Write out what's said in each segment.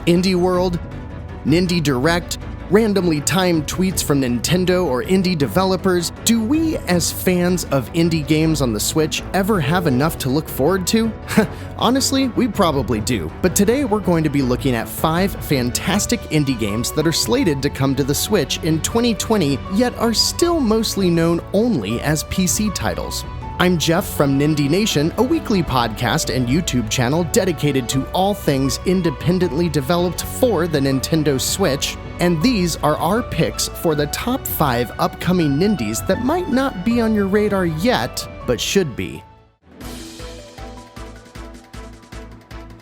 Indie World, Nindie Direct, randomly timed tweets from Nintendo or indie developers. Do we, as fans of indie games on the Switch, ever have enough to look forward to? Honestly, we probably do. But today we're going to be looking at 5 fantastic indie games that are slated to come to the Switch in 2020, yet are still mostly known only as PC titles. I'm Jeff from Nindie Nation, a weekly podcast and YouTube channel dedicated to all things independently developed for the Nintendo Switch, and these are our picks for the top 5 upcoming Nindies that might not be on your radar yet, but should be.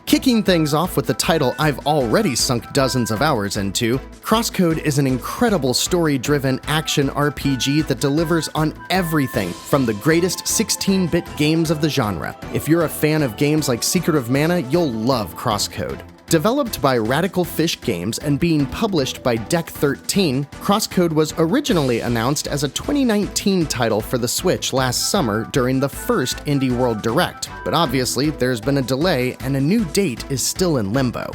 Kicking things off with the title I've already sunk dozens of hours into, CrossCode is an incredible story-driven action RPG that delivers on everything from the greatest 16-bit games of the genre. If you're a fan of games like Secret of Mana, you'll love CrossCode. Developed by Radical Fish Games and being published by Deck 13, CrossCode was originally announced as a 2019 title for the Switch last summer during the first Indie World Direct, but obviously there's been a delay and a new date is still in limbo.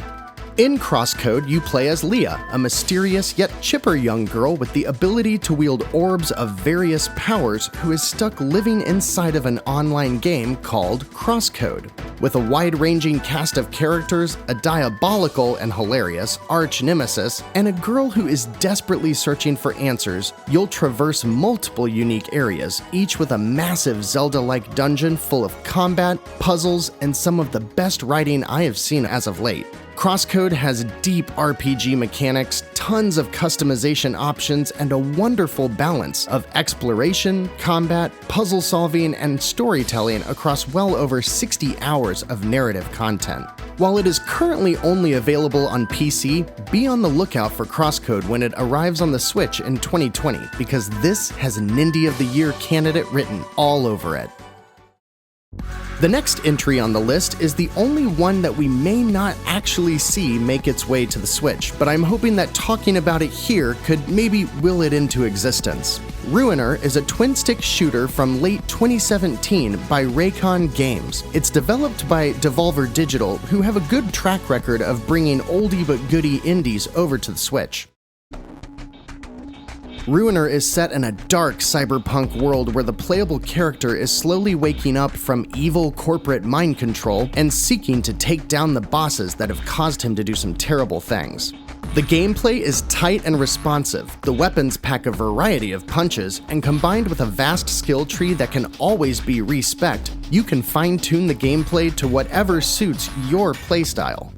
In CrossCode, you play as Leah, a mysterious yet chipper young girl with the ability to wield orbs of various powers who is stuck living inside of an online game called CrossCode. With a wide-ranging cast of characters, a diabolical and hilarious arch-nemesis, and a girl who is desperately searching for answers, you'll traverse multiple unique areas, each with a massive Zelda-like dungeon full of combat, puzzles, and some of the best writing I have seen as of late. CrossCode has deep RPG mechanics, tons of customization options, and a wonderful balance of exploration, combat, puzzle solving, and storytelling across well over 60 hours of narrative content. While it is currently only available on PC, be on the lookout for CrossCode when it arrives on the Switch in 2020, because this has a Nindie of the Year candidate written all over it. The next entry on the list is the only one that we may not actually see make its way to the Switch, but I'm hoping that talking about it here could maybe will it into existence. Ruiner is a twin-stick shooter from late 2017 by Raycon Games. It's developed by Devolver Digital, who have a good track record of bringing oldie but goodie indies over to the Switch. Ruiner is set in a dark cyberpunk world where the playable character is slowly waking up from evil corporate mind control and seeking to take down the bosses that have caused him to do some terrible things. The gameplay is tight and responsive, the weapons pack a variety of punches, and combined with a vast skill tree that can always be respec'd, you can fine-tune the gameplay to whatever suits your playstyle.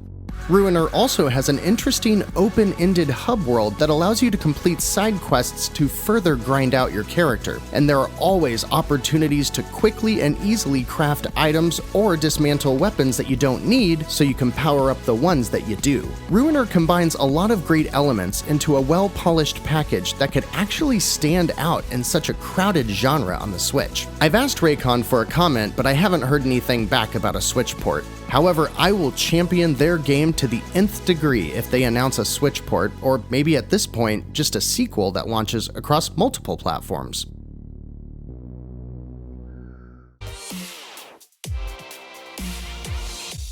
Ruiner also has an interesting open-ended hub world that allows you to complete side quests to further grind out your character, and there are always opportunities to quickly and easily craft items or dismantle weapons that you don't need so you can power up the ones that you do. Ruiner combines a lot of great elements into a well-polished package that could actually stand out in such a crowded genre on the Switch. I've asked Raycon for a comment, but I haven't heard anything back about a Switch port. However, I will champion their game to the nth degree if they announce a Switch port, or maybe at this point, just a sequel that launches across multiple platforms.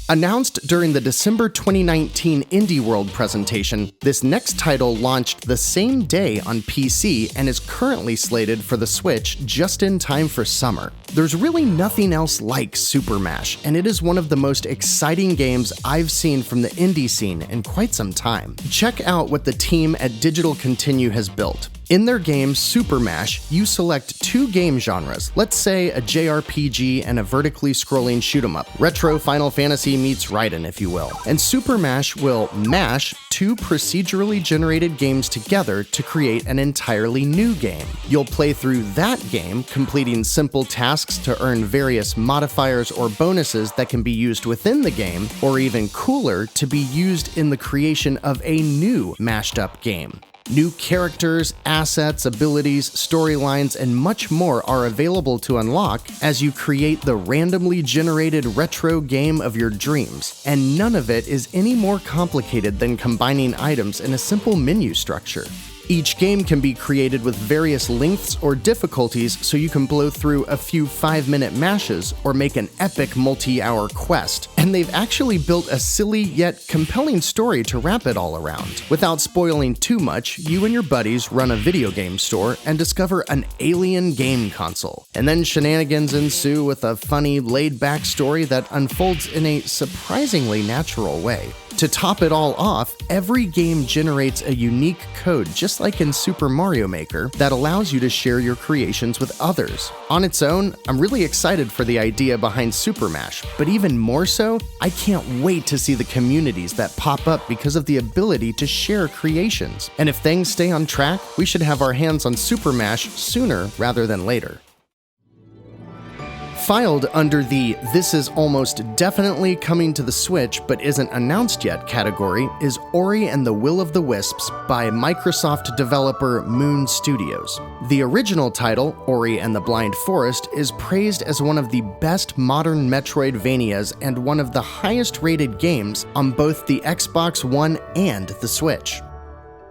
Announced during the December 2019 Indie World presentation, this next title launched the same day on PC and is currently slated for the Switch just in time for summer. There's really nothing else like SuperMash, and it is one of the most exciting games I've seen from the indie scene in quite some time. Check out what the team at Digital Continue has built. In their game, SuperMash, you select 2 game genres, let's say a JRPG and a vertically scrolling shoot-'em-up. Retro Final Fantasy meets Raiden, if you will. And SuperMash will mash 2 procedurally generated games together to create an entirely new game. You'll play through that game, completing simple tasks to earn various modifiers or bonuses that can be used within the game, or even cooler, to be used in the creation of a new mashed-up game. New characters, assets, abilities, storylines, and much more are available to unlock as you create the randomly generated retro game of your dreams, and none of it is any more complicated than combining items in a simple menu structure. Each game can be created with various lengths or difficulties, so you can blow through a few 5-minute mashes or make an epic multi-hour quest. And they've actually built a silly yet compelling story to wrap it all around. Without spoiling too much, you and your buddies run a video game store and discover an alien game console. And then shenanigans ensue with a funny, laid-back story that unfolds in a surprisingly natural way. To top it all off, every game generates a unique code, just like in Super Mario Maker, that allows you to share your creations with others. On its own, I'm really excited for the idea behind SuperMash, but even more so, I can't wait to see the communities that pop up because of the ability to share creations. And if things stay on track, we should have our hands on SuperMash sooner rather than later. Filed under the "This is almost definitely coming to the Switch but isn't announced yet" category is Ori and the Will of the Wisps by Microsoft developer Moon Studios. The original title, Ori and the Blind Forest, is praised as one of the best modern Metroidvanias and one of the highest rated games on both the Xbox One and the Switch.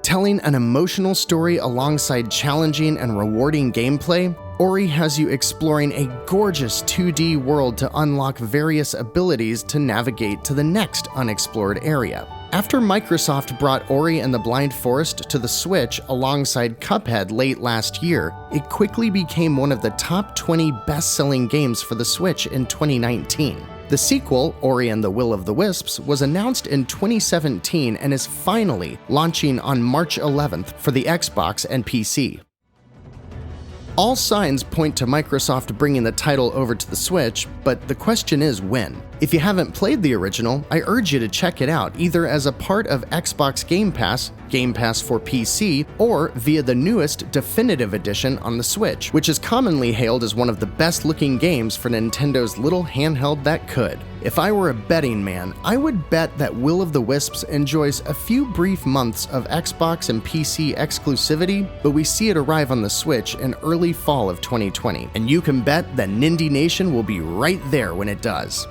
Telling an emotional story alongside challenging and rewarding gameplay, Ori has you exploring a gorgeous 2D world to unlock various abilities to navigate to the next unexplored area. After Microsoft brought Ori and the Blind Forest to the Switch alongside Cuphead late last year, it quickly became one of the top 20 best-selling games for the Switch in 2019. The sequel, Ori and the Will of the Wisps, was announced in 2017 and is finally launching on March 11th for the Xbox and PC. All signs point to Microsoft bringing the title over to the Switch, but the question is when. If you haven't played the original, I urge you to check it out either as a part of Xbox Game Pass for PC, or via the newest Definitive Edition on the Switch, which is commonly hailed as one of the best-looking games for Nintendo's little handheld that could. If I were a betting man, I would bet that Will of the Wisps enjoys a few brief months of Xbox and PC exclusivity, but we see it arrive on the Switch in early fall of 2020, and you can bet that Nindie Nation will be right there when it does.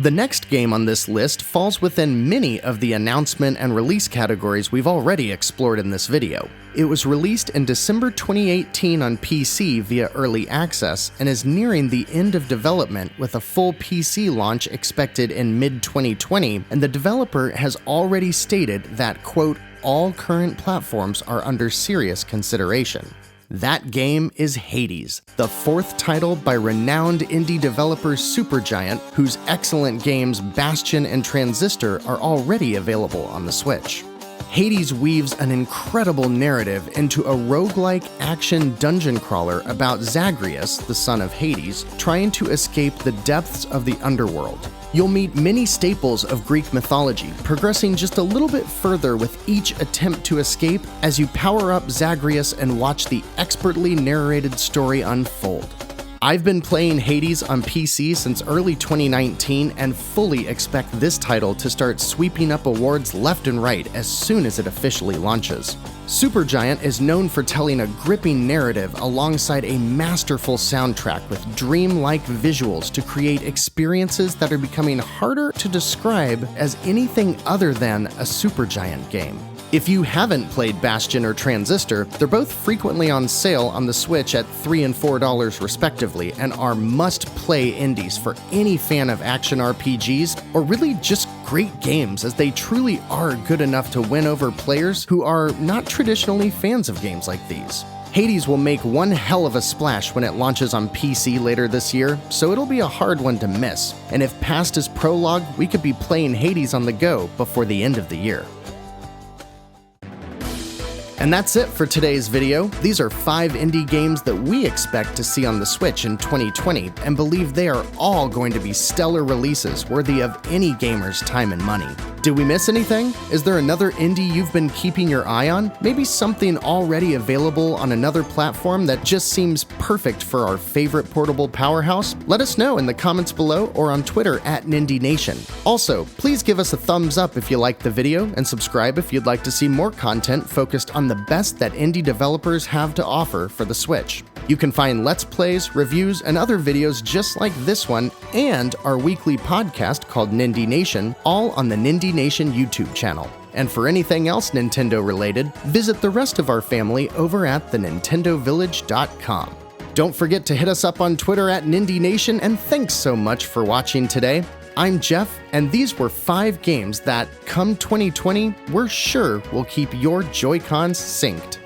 The next game on this list falls within many of the announcement and release categories we've already explored in this video. It was released in December 2018 on PC via Early Access and is nearing the end of development with a full PC launch expected in mid-2020, and the developer has already stated that, quote, all current platforms are under serious consideration. That game is Hades, the fourth title by renowned indie developer Supergiant, whose excellent games Bastion and Transistor are already available on the Switch. Hades weaves an incredible narrative into a roguelike action dungeon crawler about Zagreus, the son of Hades, trying to escape the depths of the underworld. You'll meet many staples of Greek mythology, progressing just a little bit further with each attempt to escape as you power up Zagreus and watch the expertly narrated story unfold. I've been playing Hades on PC since early 2019 and fully expect this title to start sweeping up awards left and right as soon as it officially launches. Supergiant is known for telling a gripping narrative alongside a masterful soundtrack with dreamlike visuals to create experiences that are becoming harder to describe as anything other than a Supergiant game. If you haven't played Bastion or Transistor, they're both frequently on sale on the Switch at $3 and $4 respectively, and are must-play indies for any fan of action RPGs, or really just great games, as they truly are good enough to win over players who are not traditionally fans of games like these. Hades will make one hell of a splash when it launches on PC later this year, so it'll be a hard one to miss, and if past is prologue, we could be playing Hades on the go before the end of the year. And that's it for today's video. These are 5 indie games that we expect to see on the Switch in 2020, and believe they are all going to be stellar releases worthy of any gamer's time and money. Did we miss anything? Is there another indie you've been keeping your eye on? Maybe something already available on another platform that just seems perfect for our favorite portable powerhouse? Let us know in the comments below or on Twitter at Nindie Nation. Also, please give us a thumbs up if you liked the video, and subscribe if you'd like to see more content focused on the best that indie developers have to offer for the Switch. You can find Let's Plays, reviews, and other videos just like this one, and our weekly podcast called Nindie Nation, all on the Nindie Nation YouTube channel. And for anything else Nintendo related, visit the rest of our family over at thenintendovillage.com. Don't forget to hit us up on Twitter at Nindie Nation, and thanks so much for watching today. I'm Jeff, and these were 5 games that, come 2020, we're sure will keep your Joy-Cons synced.